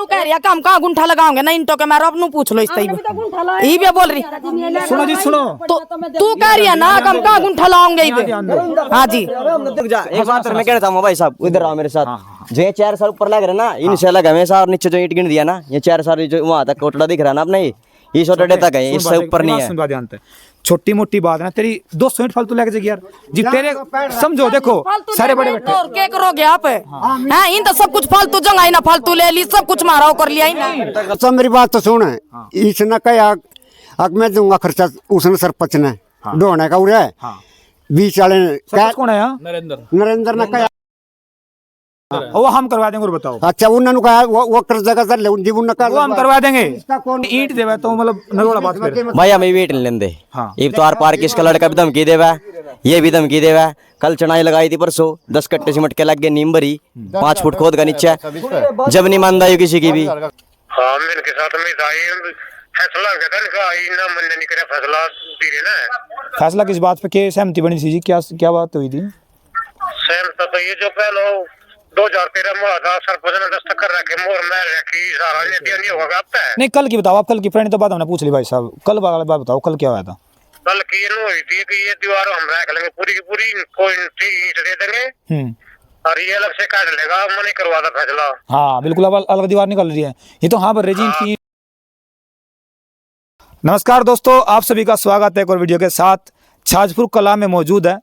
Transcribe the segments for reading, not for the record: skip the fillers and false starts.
नु कह रही काम कहाँ गुंठा लगाओगे ना इंटो के मारो अपनू पूछ लो इस तई ई भी बोल रही। सुनो जी सुनो, तो तू कह रही है ना हम कहाँ गुंठा लाओगे इबे। हां जी एक बात मैं कहता हूँ भाई साहब, इधर आओ मेरे साथ। जो ये 4 साल ऊपर लग रहा है ना, इनसे अलग हमेशा, और नीचे जो ईंट गिन दिया ना, ये 4 साल जो वहां तक कोटड़ा दिख रहा है ना अपना, ये छोटे तक है, इससे ऊपर नहीं है। छोटी मोटी बात ना तेरी 200 ईंट फालतू लग जाएगी यार जी तेरे, समझो देखो सारे बड़े बैठे और क्या करोगे आप हैं, इन तो सब कुछ फालतू जंगाई ना फालतू ले ली, सब कुछ मारा कर लिया इन्हें। सब मेरी बात तो सुन, इसने कहा अब मैं दूंगा खर्चा, उसने सरपंच ने ढोने का उड़ा बीच वाले कौन है? नरेंद्र ने कहा वो हम करवा देंगे, और बताओ। अच्छा उन्होंने कहा वो कर जगह सर ले उन जीवन वो हम करवा देंगे, ईंट देवे तो मतलब नरोड़ा बात कर भाई, हमें वेट नहीं लेंदे। ये तो आर पार किसका लड़का भी धमकी देवा, ये भी धमकी देवा। कल चढ़ाई लगाई थी परसों, 10 कट्टे सिमट के लग गए, नीम भरी 5 फुट खोद का नीचे, जब नहीं मानदा है किसी की भी। हाँ मेरे के साथ में फैसला नहीं करे, फैसला धीरे ना। फैसला किस बात पे के सहमति बनी थी जी, क्या बात हुई थी? सहमत तो ये जो पहले 2013 में हुआ था, सरपंच ने दस्तखत रखे, मोहर मार रखी, सारा ये दिया नहीं होगा अब तक। नहीं कल की बताओ आप, कल की फ्रेंड तो बात हमने पूछ ली भाई साहब, कल वाला बात बताओ, कल क्या हुआ था? कल की ये हुई थी कि ये दीवार हम रख लेंगे पूरी की पूरी, कोई ईंट दे देंगे और ये अलग से काट लेगा, मैंने करवा था फैसला। हाँ बिल्कुल, अब अलग दीवार निकल रही है ये तो। हाँ पर रेजी की। नमस्कार दोस्तों, आप सभी का स्वागत है एक और वीडियो के साथ। छाजपुर कला में मौजूद है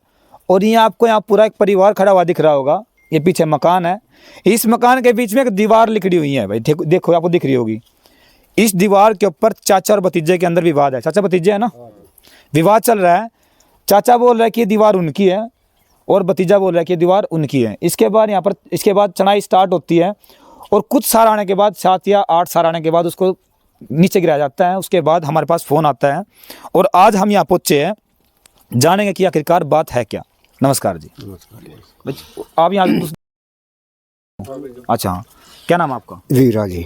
और ये आपको यहाँ पूरा एक परिवार खड़ा हुआ दिख रहा होगा। ये पीछे मकान है, इस मकान के बीच में एक दीवार लिखड़ी हुई है भाई, देखो आपको दिख रही होगी। इस दीवार के ऊपर चाचा और भतीजे के अंदर विवाद है, चाचा भतीजे है ना, विवाद चल रहा है। चाचा बोल रहा है कि ये दीवार उनकी है और भतीजा बोल रहा है कि ये दीवार उनकी है। इसके बाद यहाँ पर इसके बाद चढ़ाई स्टार्ट होती है और कुछ साल आने के बाद, 7 या 8 साल आने के बाद उसको नीचे गिराया जाता है। उसके बाद हमारे पास फ़ोन आता है और आज हम यहाँ पहुँचे हैं, जानेंगे कि आखिरकार बात है क्या। नमस्कार जी। आप यहाँ अच्छा, क्या नाम आपका? वीरा जी।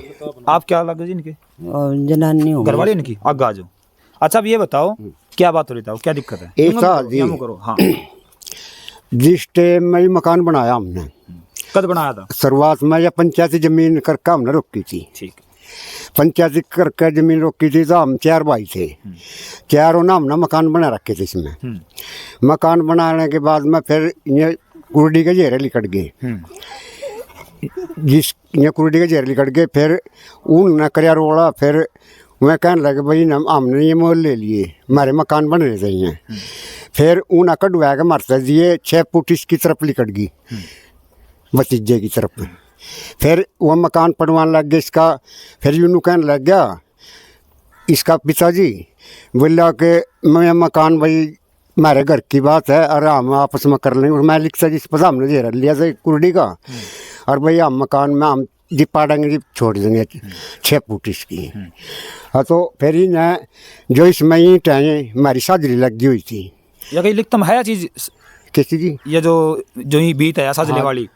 आप क्या लगे जी इनके? जनानी हो, घरवाली इनकी? आगे आ जाओ। अच्छा अब ये बताओ क्या बात हो रही था, क्या दिक्कत है? करो। हाँ जिस टाइम में मकान बनाया हमने, कद बनाया था? शुरुआत में या पंचायती जमीन करके हमने रोकी थी। ठीक, पंचायती करके जमीन रोकी थी तो हम 4 भाई थे, चारों ना हमने मकान बना रखे थे। इसमें मकान बनाने के बाद में फिर ये कुर्डी के जेरे लिकट गए, जिस ये कुर्डी के जेरे लिकट गए, फिर ऊन न कर रोड़ा। फिर मैं कहने लगे भाई हमने ये मोल ले लिए, हमारे मकान बनने चाहिए। फिर ऊन कटवा के मरते दिए, 6 फुट इसकी तरफ लिकट गई, भतीजे की तरफ। फिर वह मकान पड़वाने लग गया इसका। फिर यूँ कहने लग गया इसका पिताजी, बोला कि मैं मकान भाई हमारे घर की बात है और हम आपस में कर लेंगे। मैं लिखता जिस पर हमने दे लिया था कुर्डी का, और भाई हम मकान में हम जी पाड़ेंगे जी छोड़ देंगे 6 फुट इसकी। हाँ तो फिर इन्हें जो इसमें ईंट है हमारी साजरी लगी हुई थी। या कहीं लिखतम है चीज़ किसी की? ये जो ये बीत है साजले वाली,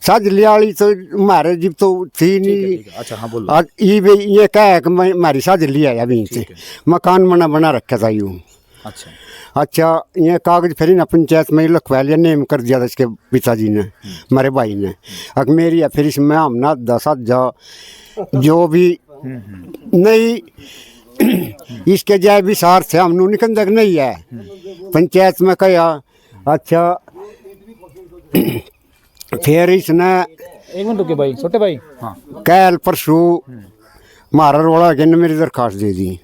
साजली वाली तो हमारे जीप तो थी नहीं। अच्छा हाँ बोलो। और ये क्या है कि हमारी साजली है अभी से मकान बना रखा था यूँ। अच्छा ये कागज फिर ना पंचायत में लिखवा लिया, नेम कर दिया था इसके पिताजी ने, हमारे भाई ने। अब मेरी है फिर इसमें हम ना 10 जो भी नहीं इसके जाए भी सार थे हम निकंदक नहीं है पंचायत में कहा। अच्छा फिर इसने एक मिनट रुके भाई, छोटे भाई। हाँ कल परसों मारा रोड़ा के मेरी दरखास्त दे दी।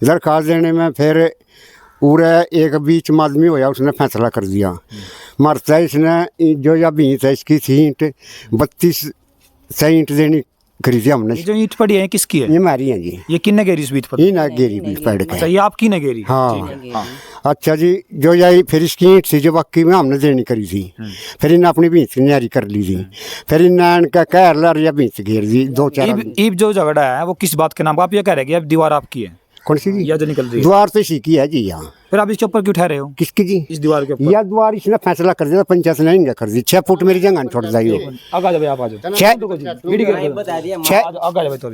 दरखास्त देने में फिर पूरे एक बीच में आदमी होया, उसने फैसला कर दिया मरता इसने जो या बीत है इसकी थी ईंट 32 से ईंट देनी खरीदी हमने। जो ईंट पड़ी है किसकी है? ये हमारी है जी। ये किन्ने गेरी इस बीच पर? ये ना गेरी भी पड़ के। अच्छा ये आपकी ने गेरी? हाँ। अच्छा जी जो यही फिर इसकी ईंट थी जो बाकी में हमने देनी करी थी, फिर इन्हें अपनी भींस की न्यारी कर ली थी। फिर इन्हें कह लड़ या भींस घेर दी 2-4। ईब जो झगड़ा है वो किस बात के नाम? आप ये कह रहे हैं कि अब दीवार आपकी है? कौन सी जी? या जो निकल रही है द्वार तो इसी की है जी। यहाँ फिर आप इसके ऊपर क्यों ठहरे हो? किसकी जी? इस दीवार के ऊपर? यह द्वार इसने फैसला कर दिया, पंचायत ने नहीं कर दी। 6 फुट मेरी जगह छोड़ दी। आगे जाओ, आप आ जाओ।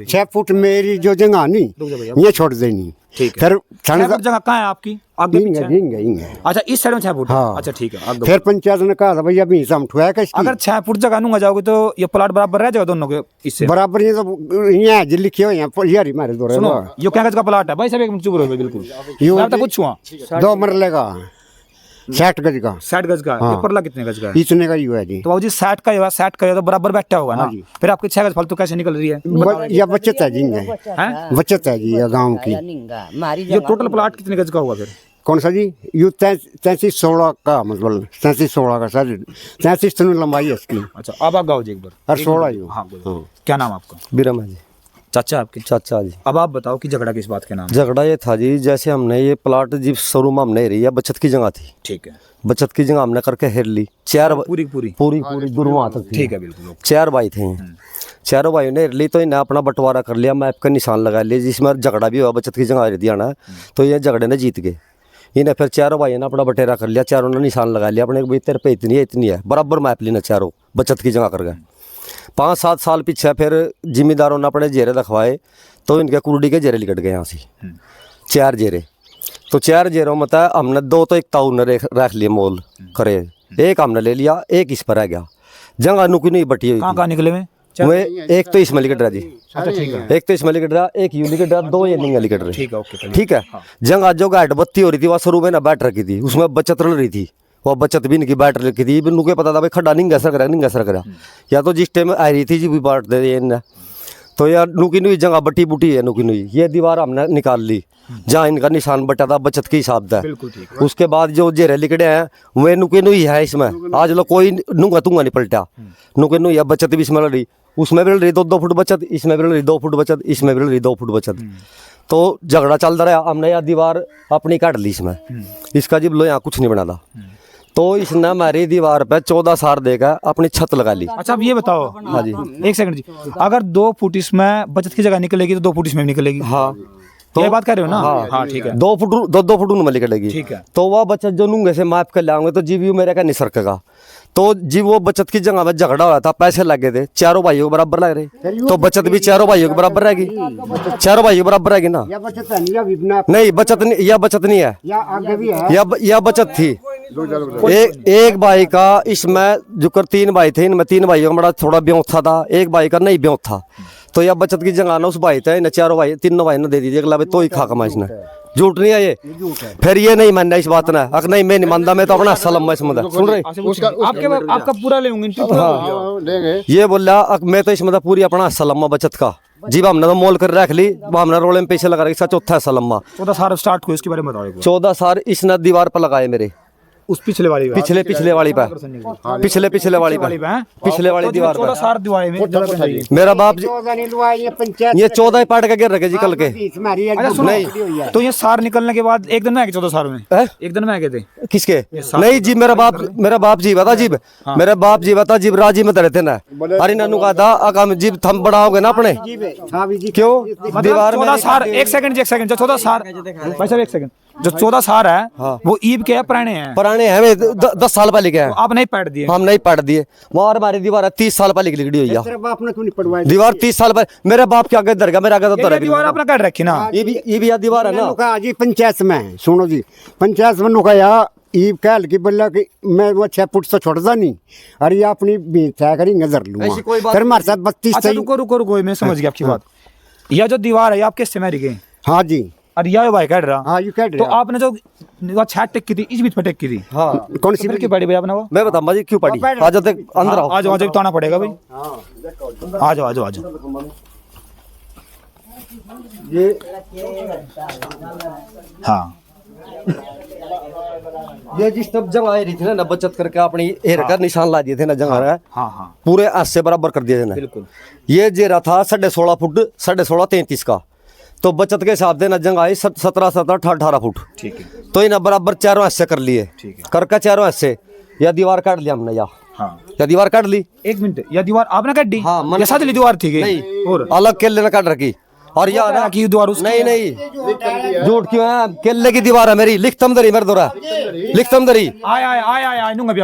6 फुट मेरी जो जगह नहीं ये छोड़ देनी। ठीक है। फिर 6 फुट जगह कहाँ है आपकी? आगे पीछे? इंगे अच्छा, इस साइड में 6 फुट। हाँ। अच्छा ठीक है, आगे। फिर पंचायत ने कहा था भाई अभी हम ठुआ का इसकी अगर 6 फुट जगह नूंगा जाओगे तो ये प्लाट बराबर रह जाएगा दोनों के इससे? बराबर ये तो यहाँ जो लिखे हुए हैं यार हमारे दो सुनो, ये क्या गज का प्लाट है भाई? सब एक मिनट चुप रहो बिल्कुल। यो मैं तो पूछूंगा। 2 मरले का 60 गज का 60 गज का। हाँ। ये परला कितने गज का है? इतने का ही हुआ है जी। तो बाबूजी 60 का है, 60 का है तो बराबर बैठा होगा ना? हाँ जी। फिर आपकी 6 गज फालतू कैसे निकल रही है? यह बचत है जी हैं? बचत है जी गाँव की। ये टोटल प्लाट कितने गज का होगा फिर? कौन सा जी? यू 33-16 का मतलब 33-16 का सर 33 लंबाई है इसकी। अच्छा, अब आप गाओ जी एक बार। और 16 यू। हाँ बोलो। क्या नाम आपका? बिरम है जी। चाचा आपके? चाचा जी। अब आप बताओ कि झगड़ा किस बात के नाम? झगड़ा ये था जी, जैसे हमने ये प्लाट जी शुरू में हमने रही है, बचत की जगह थी। ठीक है। बचत की जगह हमने करके हेर ली। चार पूरी पूरी पूरी गुरुआ तक थी। ठीक है, बिल्कुल। 4 भाई थे, चारों भाइयों ने हेर ली तो इन्हें अपना बंटवारा कर लिया, मैप का निशान लगा लिया, जिसमें झगड़ा भी हुआ बचत की जगह दिया ना, तो ये झगड़े ने जीत गए। इन्हें फिर चारों भाइयों ने अपना बटेरा कर लिया, चारों ने निशान लगा लिया अपने भाई तेरे पे इतनी है, बराबर मैप ली ना चारों बचत की जगह कर गए। 5-7 साल पीछे फिर जिम्मेदारों ने अपने जेरे रखवाए तो इनके कुर्डी के जेरे निकट गए यहाँ से 4 जेरे। तो 4 जेरों में था हमने 2 तो एक ताऊ ने रख लिए मोल करे, एक हमने ले लिया, एक इस पर आ गया। जगह नुकी नहीं बटी हुई कहाँ निकले में? वे एक तो इसमें लिकट रहा जी। अच्छा ठीक है। एक तो इसमें लिकट रहा, एक यू लिकट रहा, 2 ये नहीं लिकट रही। ठीक है, ओके। ठीक है। जंग आज जो गाइड बत्ती हो रही थी वह शुरू में ना बैठ रखी थी, उसमें बचत रल रही थी, वो बचत भी इनकी बैठ रखी थी। नुके पता था भाई खड्डा नहीं असर करा या तो जिस टाइम आ रही थी जी भी बांट दे इनने, तो यार नुकी नुई जगह बट्टी बुटी है नुकी नुई, ये दीवार हमने निकाल ली जहाँ इनका निशान बटा था बचत के हिसाब से। बिल्कुल ठीक है। उसके बाद जो जेरे लिकड़े हैं वे नुके नुई है इसमें, आज लोग कोई नुंगा तुंगा नहीं पलटा, नुके नुई है, बचत भी इसमें लड़ रही, उसमें भी लड़ रही 2-2 फुट बचत, इसमें भी लड़ रही 2 फुट बचत, इसमें भी लड़ रही 2 फुट बचत। तो झगड़ा चलता रहा, हमने यार दीवार अपनी काट ली इसमें, इसका जिब लो यहाँ कुछ नहीं बना था। तो इसने हमारी दीवार पे 14 सार देकर अपनी छत लगा ली। अच्छा, अब ये बताओ। हाँ जी। एक सेकंड जी, अगर 2 फुट इसमें बचत की जगह निकलेगी तो 2 फुट इसमें भी निकलेगी? हाँ तो ये बात कर रहे हो ना? हाँ ठीक है। 2 फुट उनमें निकलेगी। ठीक है। तो वह बचत जो नूंगे से माफ कर लाऊंगे तो जीव मेरे का निसर्केगा। तो जी वो बचत की जगह में झगड़ा हुआ था, पैसे लगे थे, चारों भाइयों को बराबर लग रहे, तो बचत भी चारों भाइयों को बराबर रहेगी, चारों भाइयों को बराबर रहेगी ना? नहीं बचत नहीं, यह बचत नहीं है, यह बचत थी। एक भाई का इसमें जो कर 3 भाई थे, इनमें 3 भाइयों का बड़ा थोड़ा ब्योथ था, एक भाई का नहीं ब्योथ था, तो यह बचत की जगह ना उस भाई थे, इन चारों भाई 3 भाई ने दे दीजिए, अगला भाई तो ही खा कमा इसने। झूठ नहीं है ये, फिर ये नहीं मानना इस बात ना, अगर नहीं मैं नहीं मानता, मैं तो अपना सलम में समझ सुन रही आपका पूरा लेंगे। ये बोल रहा मैं तो इसमें पूरी अपना सलम्मा बचत का जी हमने तो मोल कर रख ली, हमने रोले में पैसे लगा रखी, 4था सलम्मा। 14 साल स्टार्ट हुए, इसके बारे में बताओ। 14 साल इसने दीवार पर लगाए मेरे, उस पिछले वाली पिछले वाली पे, पिछले वाली पे, पिछले वाली दीवार पे 14 साल दीवार में मेरा बाप जी ये 14 पाट का गिर रखे जी कल के। नहीं तो ये सार निकलने के बाद एक दिन में आए 14 साल में? एक दिन में आ गए थे? किसके? नहीं जी मेरा बाप जी बता जीब, मेरा बाप जी बता जीब राजी में रहते ना, अरे नानू कहा था अगर जीब थम बड़ा हो गए ना अपने, क्यों दीवार में 14 साल। एक सेकंड जो 14 साल भाई साहब, एक सेकंड, जो 14 साल है वो ईब के पुराने हैं 10 साल पहले के हैं। आप नहीं पढ़ दिए? हम नहीं पढ़ दिए, वहाँ हमारी दीवार 30 साल पहले की लिखी हुई है दीवार, 30 साल पहले। मेरे बाप के आगे दरगाह, मेरे आगे तो दीवार अपना काट रखी ना, ये भी याद दीवार है ना जी। पंचायत में सुनो जी, पंचायत में नुकाया ईब कह की बोला कि मैं वो 6 फुट से छोड़ता नहीं, अरे ये अपनी तय करी नजर लूंगा, फिर हमारे साथ 32। अच्छा रुको, मैं समझ गया आपकी बात। यह जो दीवार है आप किससे मारी गई? हाँ जी। और यह भाई काट रहा। हाँ, यू काट तो रहा। आपने जो छाट टेक की थी, इस बीच में टेक की थी? हाँ। कौन सी की पड़ी भाई आपने? वो मैं बताऊँ जी क्यों पड़ी, आ जाओ अंदर आओ, आ जाओ तो आना पड़ेगा भाई, आ जाओ। ये हाँ, ये जिस तब जंग आई रही थी ना बचत करके अपनी हेर कर निशान ला दिए थे ना जंग, हाँ पूरे आज से बराबर कर दिए थे ना। बिल्कुल। ये जेरा था 16.5 फुट, 16.5 33 का, तो बचत के हिसाब से ना जंग आई 17-18 फुट। ठीक है। तो इन बराबर चारों हिस्से कर लिए, ठीक है। करके चारों हिस्से या दीवार काट लिया हमने, या दीवार काट ली। एक मिनट, यह दीवार आपने काट दी? हाँ, ये साथ ली दीवार थी नहीं, और अलग केले ने काट रखी। और यार की दीवार उसकी नहीं झूठ क्यों है, केले की दीवार है मेरी, लिखतम दरी मेरे दोरा, लिखतम दरी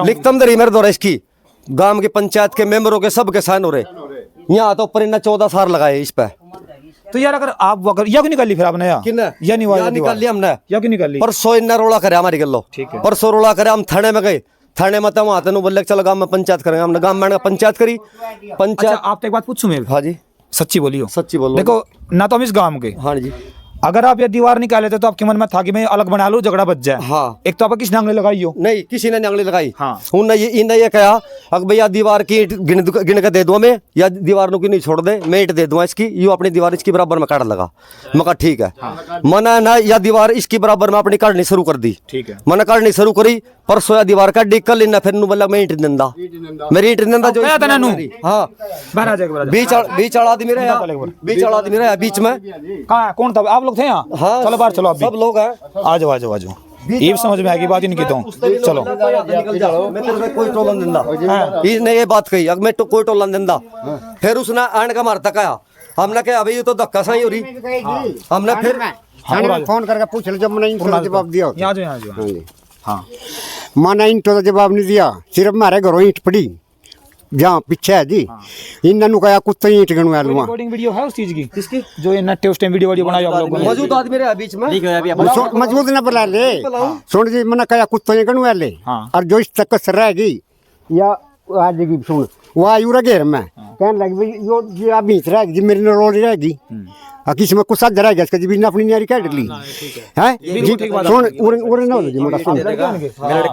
लिखतम दरी मेरे दोरा, इसकी गांव के पंचायत के मेंबरों के सब के साइन हो रहे। यहाँ तो ऊपर इन्हें 14 साल लगाए इस पे, तो यार अगर आप अगर या क्यों निकाल ली फिर आपने या नहीं हुआ या निकाल लिया हमने या क्यों निकाल ली? परसों इन्ना रोला करे हमारी गलो, परसों रोला करे, हम थाने में गए, थाने में वहां तेन बोले चलो गांव में पंचायत करेंगे, हमने गांव में पंचायत करी। अच्छा, पंचायत आप एक बात पूछूं मैं? हाँ जी, सच्ची बोलियो, सच्ची बोलो। देखो ना तो हम इस गांव के, हाँ जी, अगर आप ये दीवार निकाले थे तो आपके मन में था कि मैं अलग बना लूं, झगड़ा बच जाए। हाँ। एक तो आप किस नांगले लगाई हो? नहीं किसी ने आंगली लगाई। हाँ। इन्हें ये कहा अगर भैया दीवार की ईंट गिन के दे दो मैं, या दीवार की नहीं छोड़ दे, मैं ईंट दे दूंगा इसकी, यू अपनी दीवार इसकी बराबर में काट लगा। मैं कहा ठीक है। मना ना या दीवार इसकी बराबर में अपनी काटनी शुरू कर दी। ठीक है। मैंने काटनी शुरू करी, परसों या दीवार काट दी, कल इन्हें फिर बोला मैं ईंट देंदा, मेरी ईंट देंदा जो कहा था ना नू? हाँ बाहर आ जाएगा, बीच वाला आदमी रहा, बीच वाला आदमी रहा बीच में। कहाँ है? कौन था? आप लोग थे यहाँ? हाँ, चलो बाहर चलो, आप भी सब लोग हैं। आ जाओ आ जाओ आ जाओ, ये भी समझ में आएगी बात इनकी तो। चलो निकल जाओ, मैं तेरे को कोई टोलन देंदा। इसने ये बात कही, अगर मैं तो कोई टोलन देंदा, फिर उसने आने का मार तक आया, हमने कहा अभी ये तो धक्का सही हो रही, हमने फिर फोन करके पूछ लो, जब मैंने इंटो का जवाब दिया होता। यहाँ जो यहाँ जो हाँ मैंने इंटो का जवाब नहीं दिया, सिर्फ हमारे घरों ईंट पड़ी जहाँ पीछे है जी। इन्होंने कहा कुत्ते ईंट गणवा लूंगा। रिकॉर्डिंग वीडियो है उस चीज की? किसकी? जो ये नट्टे उस टाइम वीडियो बनाई आप लोगों ने। मौजूद आदमी रहा बीच में, मजबूत न बुला ले, सुन जी मैंने कहा कुत्ते गणवा ले, और जो इस तक कसर रहेगी या आ जाएगी, सुन वो आयु घेर में कहने लगी यो जी बीच रहेगी जी, मेरी नरोली रहेगी, किसी में कुछ साझा रहेगा, इसका जी बिना अपनी न्यारी काट ली है जी। सुन उरे ना हो जी मोटा, सुन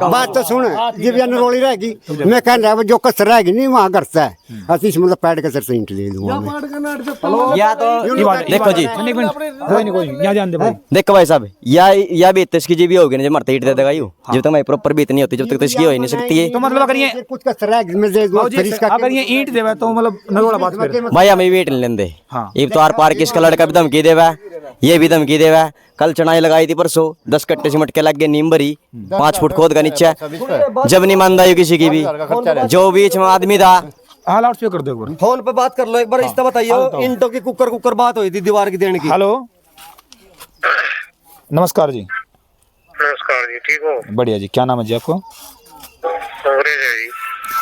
बात तो सुन जी, बिना नरोली रहेगी, मैं कहने लगा जो कसर रहेगी नहीं वहाँ करता है, अति इसमें मतलब पैड कसर से ईंट ले लूंगा मैं। या तो देखो जी, एक मिनट, कोई नहीं कोई नहीं, यहाँ जान दे भाई। देखो भाई साहब, या भी इसकी जी भी होगी ना, जब मरते ईट दे देगा यू, जब तक मैं प्रॉपर बीत नहीं होती, जब तक तो इसकी हो ही नहीं सकती है। तो मतलब अगर ये कुछ कसर रहेगी मैं दे दूंगा, फिर इसका अगर ये ईंट देवे तो मतलब नरोड़ा बात फिर भाई हमें वेट नहीं लेंदे। ये तो आर पार किसका लड़का भी धमकी देवा, ये भी धमकी देवा। कल चढ़ाई लगाई थी परसों, 10 कट्टे सिमट के लग गए, नीम भरी 5 फुट खोद का नीचे, जब नहीं मानदा यू किसी की भी, जो बीच में आदमी था। हाँ लाउड स्पीकर दो एक बार, फोन पे बात कर लो एक बार, इस तरह बताइए इंटो की कुकर बात हुई थी दीवार की देने की। हेलो नमस्कार जी। नमस्कार जी, ठीक हो? बढ़िया जी, क्या नाम है जी आपको? अंग्रेज है जी।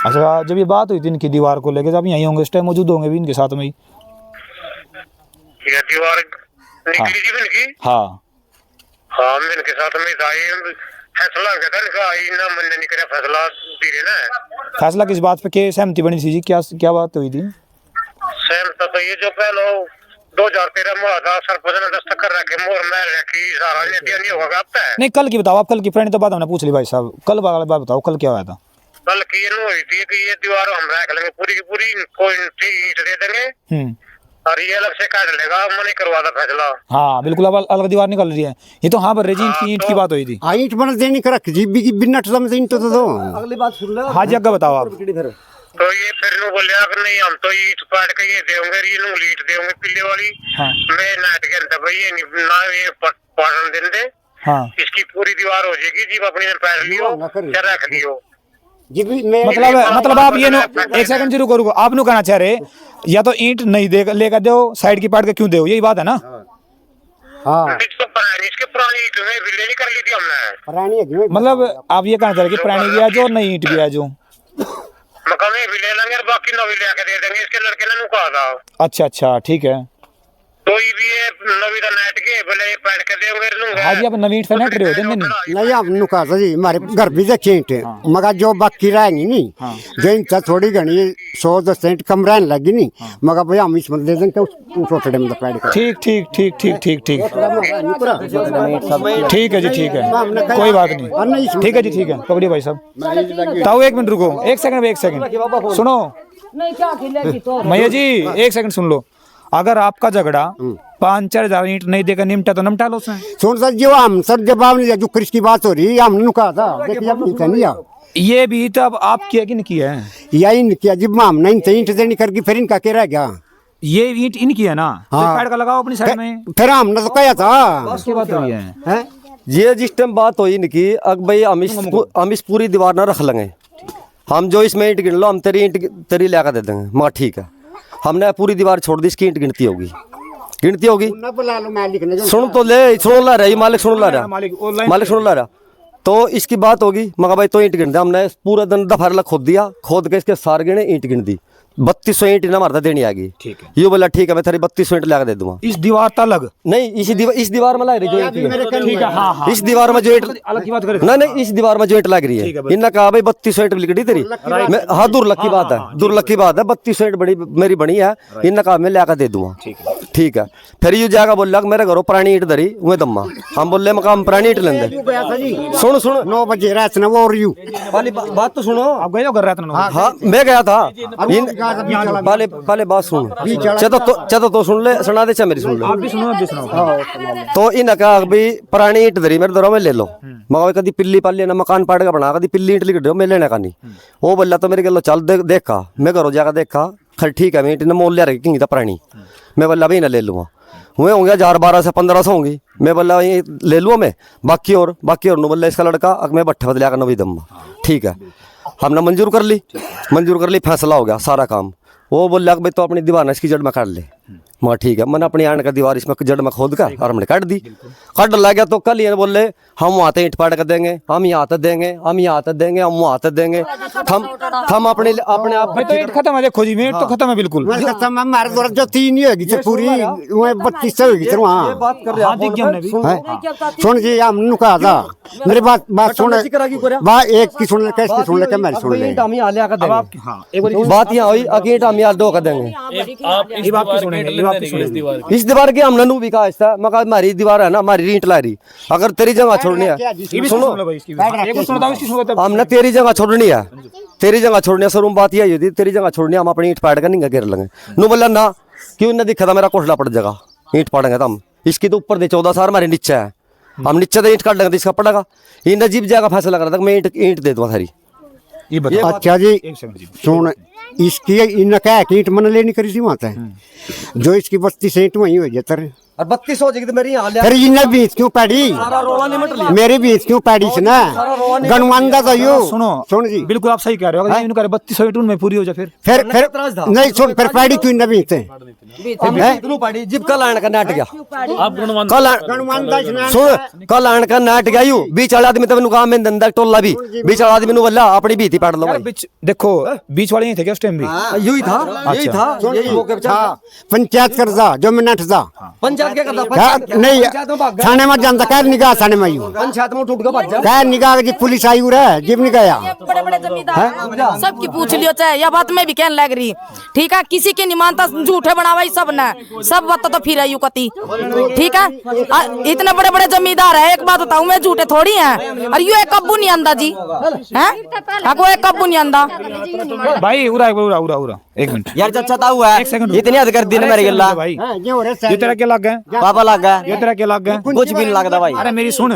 अच्छा, जब ये बात हुई थी इनकी दीवार को लेके, आप यहीं होंगे इस टाइम, मौजूद होंगे भी इनके साथ में ही? ये दीवार निकली जी इनकी? हाँ हाँ, मैं इनके साथ में था, ये फैसला कहता इनका ना मैंने नहीं करा, फैसला धीरे ना है। फैसला किस बात पे के सहमति बनी थी जी? क्या बात हुई थी? सहमत तो ये जो पहले 2013 में हुआ था, सरपंच ने दस्तखत कर रखे, मोर में रखी, सारा ने दिया नहीं होगा अब तक। नहीं कल की बताओ आप, कल की पुरानी तो बात हमने पूछ ली भाई साहब, कल वाली बात बताओ, कल क्या हुआ था? कल की ये हुई थी कि ये दीवार हम रख लेंगे पूरी की पूरी, कोई ईंट दे देंगे और ये अलग से काट लेगा, मैंने करवा था फैसला। हाँ बिल्कुल, अब अलग दीवार निकल रही है ये तो। हाँ पर ईंट की बात हुई थी। हाँ ईंट बना देने का रख जी, बिना टम से ईंट तो दो। अगली बात सुन लो। हाँ जी अग्गा बताओ आप। तो ये फिर नु बोलिया कि नहीं हम तो ईंट पाट के ये देंगे, ये नु ईंट देंगे पीले वाली। हाँ। मैं नाट के अंदर भाई ये ना ये पाटन दिन दे, हाँ इसकी पूरी दीवार हो जाएगी जी, अपने पैर लियो क्या रख लियो जी भी मैं मतलब आप ये नो एक सेकंड जी रुको, आप नु कहना चाह रहे या तो ईंट नहीं दे लेकर दो, साइड की पाट के क्यों दो, यही बात है ना? हाँ इसके पुरानी ईंट में विले नहीं कर ली थी हमने, पुरानी है मतलब आप ये कहना चाह रहे कि पुरानी भी आज और नई ईंट भी आज? मकान में भी ले लेंगे और बाकी नवी ले के दे देंगे, इसके लड़के ने नुका था। अच्छा अच्छा ठीक है। तो ये भी ये नवी का नेट के भले ये पैड के देंगे लूंगा। हाँ जी, आप नवी ईंट से नेट रहे हो नहीं आप नुका था जी, हमारे घर भी देखे ईंट, मगर जो बाकी रहेंगी नहीं, जो ईंट थोड़ी घनी 100-10 ईंट कम रहने लगी नहीं, मगर भैया हम इसमें दे देंगे उस छोटे में पैड का। ठीक ठीक ठीक ठीक ठीक ठीक ठीक है जी, ठीक है, कोई बात नहीं, ठीक है जी, ठीक है। पकड़िए भाई साहब, ताऊ एक मिनट रुको, एक सेकंड सुनो भैया जी, एक सेकंड सुन लो। अगर आपका झगड़ा 5-4 हजार ईंट नहीं देकर निमटा तो निमटा लो उसमें। सुन सर जो हम सर जवाब नहीं दिया, जो कृष की बात हो रही है हमने कहा था, देखिए अब नहीं ये भी तो अब आप किया कि नहीं किया है? यही नहीं किया जी, हम नहीं ईंट देनी करके फिर इनका क्या रह गया? ये ईंट इनकी है ना? हाँ। पैड का लगाओ अपनी साइड में, फिर हमने तो कहा था उसकी बात हुई है। ये जिस टाइम बात हुई इनकी, अब भाई हम इस पूरी दीवार ना रख लेंगे, हम जो इसमें ईंट गिन लो, हम तेरी ईंट तेरी ला कर दे देंगे, मगर ठीक है। हमने पूरी दीवार छोड़ दी, इसकी ईंट गिनती होगी। सुन तो ले, सुन ला रहा है मालिक, सुन ला रहा मालिक, सुन ला रहा। तो इसकी बात होगी, मगर भाई तो ईंट गिन दे, हमने पूरा दिन दफारला खोद दिया, खोद के इसके सार गिने, ईंट गिन दी, 3200 ईंट ना मारता देनी आगी। ठीक है। ये बोला ठीक है मैं थारी 3200 ईंट लगा दे दूंगा। इस दीवार तक नहीं इस दीवार में लग रही जो ईंट है। ठीक है। हाँ इस दीवार में जो ईंट अलग की बात करें। नहीं इस दीवार में जो ईंट लग रही है इन्होंने कहा भाई 3200 ईंट लिखड़ी तेरी मैं हाँ दुर्लभ की बात है 3200 ईंट बड़ी मेरी बनी है इन्होंने कहा मैं लेकर दे दूंगा। ठीक है फिर यू जाकर बोल मैं घरों पुरानी ईंट धरी वह दम्मा हम बोले मकाम पुरानी ईंट लेंगे। सुन 9 बजे रात ना वो और यू पहले बात तो सुनो। आप गए हो कर रहा था? हाँ मैं गया था पहले बात सुन चलो तो सुन ले सुना दे मेरी सुन ले आप भी सुनो आप भी सुनो। तो इन कहा भाई पुरानी ईंट धरी मेरे दरों में ले लो मगर कभी पिल्ली पाली ना मकान पाड़ का बना कभी पिल्ली ईंट लिख दो मैं लेने का नहीं। वो बोला तो मेरे गलो चल देखा मैं घरों जाकर देखा खैर ठीक है मैं ईंट ने मोल लिया रखी था पुरानी मैं बोला भाई ना ले लूँगा हुए होंगे 1000-1200 से 1500 होंगी मैं बोला ये ले लूँ मैं बाकी और नो बोला इसका लड़का मैं भट्ठे बदलिया कर नवी दम्मा ठीक है हमने मंजूर कर ली फैसला हो गया सारा काम। वो बोल भाई तो अपनी दीवार इसकी जड़ में काट ले मगर ठीक है मैंने अपनी आने का दीवार इसमें जड़ में खोद कर और हमने काट दी काट लग गया। तो कल ये बोले हम वहाँ ईंट पाड़ कर देंगे हम यहाँ तक देंगे हम यहाँ तक देंगे हम वहाँ तक देंगे हम अपने आप भाई तो ईंट खत्म है देखो जी ईंट तो खत्म है बिल्कुल। खत्म है हमारे द्वारा जो 3 ही होगी पूरी 3200 होगी सर वहाँ बात कर रहे हाँ दिख गया हमने भी। सुन जी हमने कहा था मेरी बात सुन एक की सुन ले कैसे सुन ले मेरी सुन ले हम यहाँ लिया कर देंगे। हाँ एक बार बात यहाँ हुई अकेट हम यहाँ 2 कर देंगे ये बात की सुनेंगे ये बात की सुनेंगे। इस दीवार की हमने नू भी कहा था मगर हमारी दीवार है ना हमारी ईंट ला रही अगर तेरी जगह छोड़नी है ये भी सुनो भाई इसकी भी। एक बार सुनता हूँ इसकी सुनो तब। हमने तेरी जगह छोड़नी है सर बात यही होती तेरी जगह छोड़नी है हम अपनी ईंट पाड़ कर नहीं घेर लेंगे। नू बोला ना क्यों न दिखा था मेरा कोठला पड़ जाएगा ईंट पाड़ेंगे तो हम इसकी तो ऊपर दे 14 साल हमारे नीचे है हम नीचे से ईंट काट लेंगे तो इसका पड़ेगा इन अजीब जगह फैसला कर रहा था मैं ईंट दे दूंगा सारी। ये बताओ अच्छा जी एक सेकंड जी सुन इसकी इन क्या ईंट मन लेनी करी थी वहाँ से जो इसकी 32 ईंट वही हो जाता और 3200 हो जाएगी तो मेरी यहाँ फिर इन्हें बीच क्यों पड़ी मेरी बीच क्यों पड़ी से ना गणवंदा तो यू सुन जी बिल्कुल आप सही कह रहे हो अगर इनको 3200 ईंट में पूरी हो जाए फिर नहीं सुन फिर पड़ी क्यों न बीच जिब कल आने का नाट गया गणवंदा सुन कल आने का नाट गया यू बीच वाले आदमी तो काम में धंधा टोला भी बीच वाला आदमी बोला अपनी बीती पाड़ लो देखो बीच वाले नहीं थे क्या उस टाइम भी? यही था पंचायत कर जा जो मिनट जा पंचायत क्या करता नहीं थाने में जानता क्या निगाह थाने में यू पंचायत में उठ गया क्या निगाह जी पुलिस आई है जिब नहीं गया बड़े बड़े जमींदार सबकी पूछ लियो चाहे यह बात मैं भी कहने लग रही ठीक है किसी के नहीं मानता झूठे बनावाई सब ने सब बात तो फिर आयु कती ठीक है इतने बड़े बड़े जमींदार है एक बात बताऊं मैं झूठे थोड़ी है और यू एक कब्बू नहीं आंदा जी है आपको एक कब्बू नहीं आंदा भाई उरा एक मिनट यार अच्छा था हुआ एक सेकंड इतनी हद कर दी ना मेरी गल्ला भाई ये तेरा क्या लग गया पापा लग गया ये तेरा क्या लग गया कुछ भी नहीं लगता भाई। अरे मेरी सुन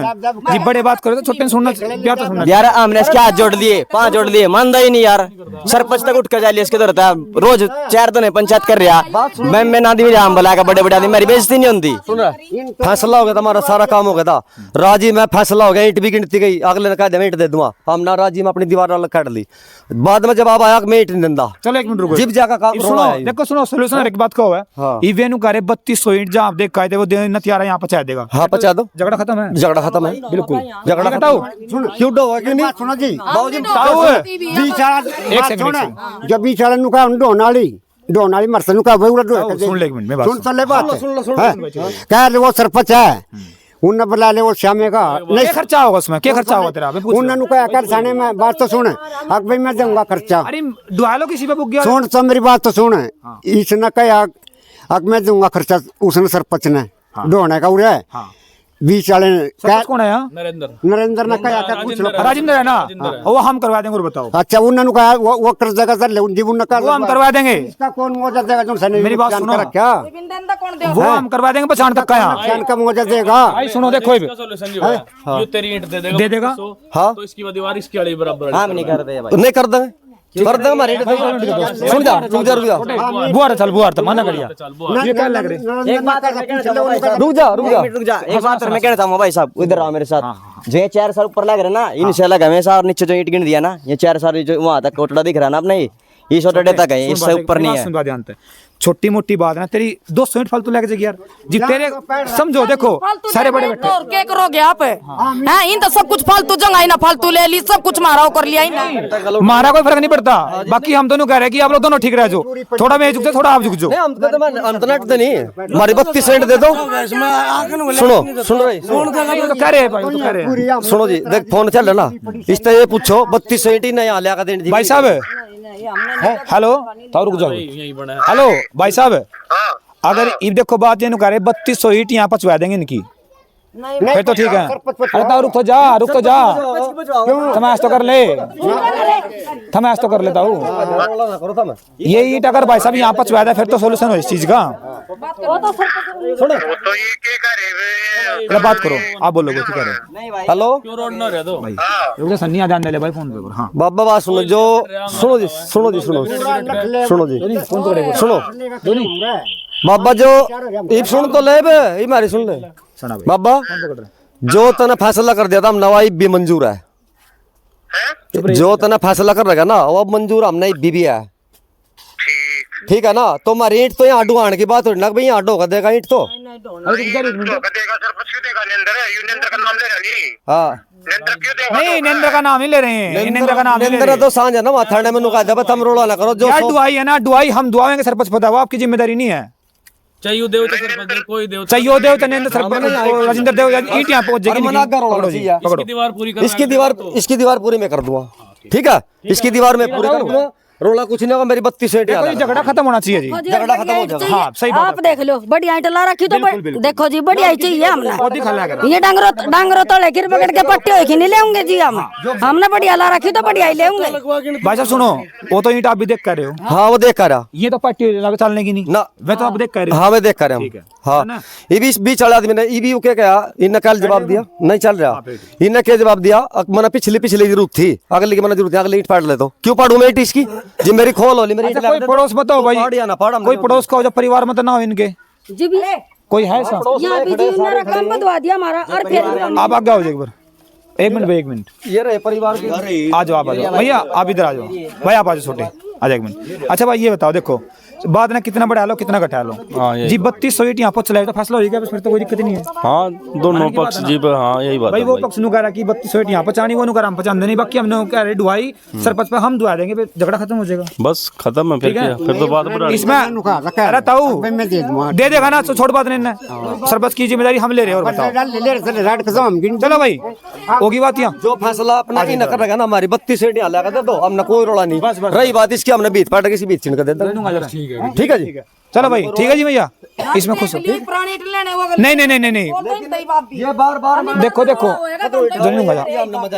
जी बड़े बात करो तो छोटे ने सुनना प्यार तो सुनना यार हमने इसके हाथ जोड़ लिए 5 जोड़ लिए मानता ही नहीं यार सरपंच तक उठ कर जा लिया इसके दौर था रोज 4 दिन पंचायत कर रहा मैं नादी में जाम बुलाया बड़े बड़े आदमी मेरी बेइज्जती नहीं होती। फैसला हो गया था हमारा सारा काम हो गया था राजी में फैसला हो गया ईंट भी गिनती गई अगले ने कहा ईंट दे दूंगा हम ना राजी में अपनी दीवार अलग काट ली बाद में जब आप आया मैं ईंट नहीं देता चलो एक मिनट रुको जिब जाकर काम सुनो देखो सुनो सोल्यूशन एक बात को है इवेनु करे 3200 ईंट जहां आप देख कायदे वो देना तैयार है यहां पहुंचा देगा। हाँ पचा दो झगड़ा खत्म है बिल्कुल झगड़ा बताओ क्यों डो है कि नहीं सुनो जी एक सेकंड जब बीच वाले नुका डोनाली मरसे नुका सुन ले एक मिनट मैं बात सुन तो ले बात क्या वो सरपंच है उन्हें बुला ले वो श्यामे का नहीं खर्चा होगा उसमें क्या खर्चा होगा तेरा उन्हें नुका कर थाने में बात तो सुन अब भाई मैं दूंगा खर्चा अरे दुआलो किसी पे बुक गया सुन तो मेरी बात तो सुन इसने कहा अब मैं दूंगा खर्चा उसने सरपंच ने डोने का उड़े बीच वाले सरपंच कौन है यहाँ? नरेंद्र ने कहा क्या कुछ लोग राजेंद्र है ना वो हम करवा देंगे और बताओ अच्छा उन्होंने कहा वो कर देगा सर ले जीवन ने कहा वो हम करवा देंगे इसका कौन मुआवजा देगा जो सने मेरी बात सुनो क्या वो हम करवा देंगे पहचान तक का यहाँ जान का मुआवजा देगा भाई सुनो देखो ये तेरी ईंट दे देगा हाँ तो इसकी दीवार इसकी वाली बराबर हम नहीं करते भाई नहीं कर देंगे हमारे सुन जा रुक जा बुआर चल बुआर तो मना करिया ये क्या लग रही एक बात रुक जा एक बात मैं कहना चाहूंगा भाई साहब इधर आओ मेरे साथ जो ये 4 साल ऊपर लग रहे ना इनसे अलग हमेशा और नीचे जो ईंट गिन दिया ना ये 4 साल जो वहां तक कोटड़ा दिख रहा ना अपना ये छोटे तक है इससे ऊपर नहीं है। छोटी मोटी बात ना तेरी 200 ईंट फालतू लेके जाएगी यार जी तेरे समझो देखो सारे बड़े बैठे और क्या करोगे आप हैं इन तो सब कुछ फालतू जंगाई ना फालतू ले ली सब कुछ मारा कर लिया ही ना मारा कोई फर्क नहीं पड़ता बाकी हम दोनों कह रहे हैं कि आप लोग दोनों ठीक रह जाओ थोड़ा मैं झुक जाओ थोड़ा आप झुक जाओ हम तो नहीं हमारी 32 सेंट दे दो सुनो सुन रहे तो कह रहे हैं भाई वो तो कह रहे हैं सुनो जी देख फोन चल रहा ना इस तरह ये पूछो 32 सेंट ही नहीं लिया देने जी भाई साहब हेलो तो रुक जाओ यही बना है। हेलो भाई साहब अगर ये देखो बात ये कह रहे 3200 ईंट यहाँ पचवा देंगे इनकी फिर तो ठीक है अरे ताऊ रुक तो जा तमाश तो कर ले तमाश तो कर लेता हूँ ये ईंट अगर भाई साहब यहाँ पचवा दे फिर तो सोल्यूशन हो इस चीज का वो तो ये क्या करे अरे बात करो आप बोलो क्या कह रहे हैं हेलो क्यों रोड ना रह दो भाई रुक जा सन्नी आ जाने ले भाई फोन पे हाँ बाबा बात सुनो जो सुनो जी सुनो बाबा जो ये सुन तो ले बे ये मारी सुन ले सुना भाई बाबा जो तने फैसला कर दिया था हम नवाई भी मंजूर है जो तने फैसला कर रहा ना वो मंजूर हमने बीबी है ठीक है ना तो हमारी ईंट तो यहाँ आडू आने की बात हो ना भाई यहाँ आडू का देगा ईंट तो देगा सरपंच क्यों देगा नेंद्र है नेंद्र का नाम ले रहा नहीं हाँ नेंद्र क्यों देगा नहीं नेंद्र का नाम ही ले रहे हैं नेंद्र का नाम नेंद्र तो सांझ है ना वहाँ थाने में नुका दे हम रोला ना करो जो यार दुआई है ना दुआई हम दुआएंगे सरपंच पता वो आपकी जिम्मेदारी नहीं है चाहिए देव तो सरपंच कोई देव चाहिए देव तनेंद्र सरपंच राजेंद्र देव ईंट यहाँ पहुंच जाएगी मना कर रोला चाहिए इसकी दीवार पूरी कर इसकी दीवार पूरी मैं कर दूंगा ठीक है इसकी दीवार में पूरी कर दूंगा रोला कुछ नहीं होगा मेरी 32 सेंट देखो, ये झगड़ा खत्म होना चाहिए जी झगड़ा खत्म हो जाएगा हाँ सही बात आप देख लो बढ़िया ईंट ला रखी तो देखो जी बढ़िया ही चाहिए हमने है दिखा लगा ये डांगरो तले गिर पकड़ के पट्टी हो नहीं लेंगे जी हमने बढ़िया ला रखी तो बढ़िया ही लेंगे भाई साहब सुनो वो तो ईंट आप भी देख कर रहे हो हाँ वो देख कर रहा ये तो पट्टी लगा चलने की नहीं ना मैं तो आप देख कर रहे हो हाँ मैं देख कर रहा हूँ हाँ ये भी बीच वाले आदमी ने ये भी क्या कहा इनने कल जवाब दिया नहीं चल रहा इनने क्या जवाब दिया मैंने पिछली जरूरत थी अगली की मैंने जरूरत है अगली ईंट फाड़ ले तो क्यों पाड़ू मैं ईंट इसकी जी मेरी खोल होली मेरी ईंट कोई पड़ोस मत हो भाई कोई पड़ोस का हो जब परिवार मत ना हो इनके जी भी कोई है ऐसा यहाँ भी जी मेरा काम बदवा दिया हमारा और फिर आप आगे आओ एक बार एक मिनट भाई एक मिनट ये रहे परिवार के आ जाओ आप आ जाओ भैया आप इधर आ जाओ भाई आप आ जाओ छोटे आ जाओ एक मिनट अच्छा भाई ये बताओ देखो बात ना कितना बढ़ा लो कितना घटा लो जी 3200 ईंट यहाँ पर चलाए तो फैसला हो गया फिर तो कोई दिक्कत नहीं है हाँ दोनों पक्ष जी हाँ यही बात भाई है वो पक्ष नु कह रहा कि 3200 ईंट यहाँ पर चानी वो नु कह रहा हम पचान देनी बाकी हमने कह रहे दुआई सरपंच पे हम दुआ देंगे फिर झगड़ा खत्म हो जाएगा बस खत्म है फिर क्या फिर तो बात बढ़ा इसमें अरे ताऊ दे देगा ना तो छोड़ बात नहीं ना सरपंच की जिम्मेदारी हम ले रहे हैं और बताओ चलो भाई होगी बात यहाँ जो फैसला अपना ही न कर रहा ना हमारी 32 सेंट यहाँ लगा दे दो हमने कोई रोला नहीं रही बात इसकी हमने बीच पाट किसी बीच छिड़क दे ठीक है जी चलो भाई ठीक है जी भैया इसमें खुश हो नहीं नहीं नहीं नहीं नहीं ये बार देखो देखो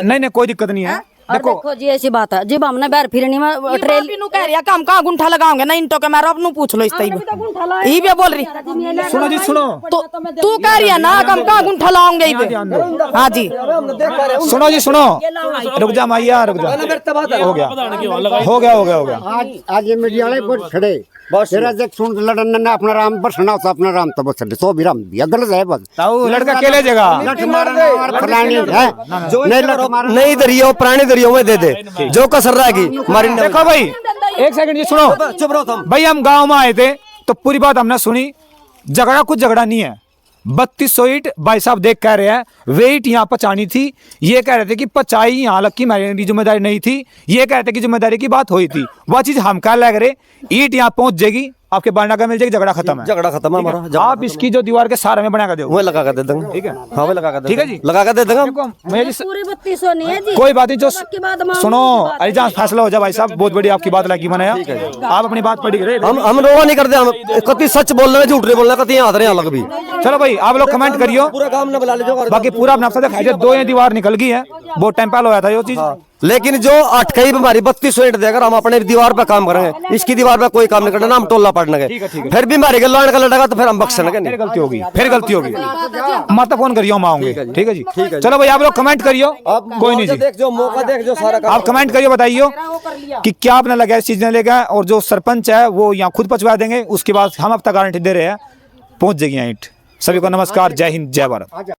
नहीं नहीं कोई दिक्कत नहीं है देखो देखो जी ऐसी बात है जब हमने बैर फिरनी में ट्रेल कह रही है हम कहाँ गुंठा लगाओगे ना इनटो के मैं अब नु पूछ लो इस तरीके ये भी बोल रही सुनो जी सुनो तो तू कह रही है ना हम कहाँ गुंठा लाओगे ये भी हाँ जी सुनो जी सुनो रुक जा मैया रुक जा हो गया आज ये मीडिया वाले बहुत खड़े तेरा देख सुन लड़न ने अपना राम बसना होता अपना राम तो बस तो भी राम दिया गलत है बस ताऊ लड़का अकेले जगह लठ मारना और फलानी है नहीं लठ मारना नहीं दरियो पुरानी दरियो में दे दे जो कसर रहेगी हमारी देखो भाई एक सेकंड जी सुनो चुप रहो तुम भाई हम गांव में आए थे तो पूरी बात हमने सुनी झगड़ा कुछ झगड़ा नहीं है 3200 ईंट भाई साहब देख कह रहे हैं वे ईंट यहाँ पचानी थी ये कह रहे थे कि पचाई यहाँ लग की मेरी जिम्मेदारी नहीं थी ये कह रहे थे कि जिम्मेदारी की बात हुई थी वह चीज हम कह लग रहे ईंट यहाँ पहुंच जाएगी आपके बारना का मिल जाएगी झगड़ा खत्म है झगड़ा खत्म है हमारा आप इसकी जो दीवार के सारे में बना कर दो वो लगा कर दे देंगे ठीक है हाँ वो लगा कर ठीक है जी लगा कर दे देंगे देखो, मेरी पूरी 3200 नहीं है जी कोई बात नहीं जो बाकी बात मांगो सुनो की बात अरे जहाँ फैसला हो जाए भाई साहब बहुत बड़ी आपकी बात लगी बनाया आप अपनी बात पढ़ी रहे हम रोवा नहीं करते हम कति सच बोल रहे झूठ नहीं बोल रहे कति हाथ रहे अलग भी चलो भाई आप लोग कमेंट करियो पूरा काम न बुला लीजिए बाकी पूरा अपना आपसे दिखाई दे 2 ये दीवार निकल गई है बहुत टाइम पहले होया था ये चीज लेकिन जो अटकई हमारी 3200 ईंट देकर हम अपने दीवार पे काम करेंगे इसकी दीवार पे कोई काम नहीं करना हम टोला पड़ने गए फिर भी हमारे गल का लड़ेगा तो फिर हम बख्शेंगे नहीं गलती होगी फिर गलती होगी मत फोन करियो हम आऊंगे ठीक है जी चलो भाई आप लोग कमेंट करियो कोई नहीं जी देख जो मौका देख जो सारा आप कमेंट करियो बताइयो कि क्या आपने लगा इस चीज ने लेगा और जो सरपंच है वो यहाँ खुद पहुंचवा देंगे उसके बाद हम अब तक गारंटी दे रहे हैं पहुंच जाएगी ईंट सभी को नमस्कार जय हिंद जय भारत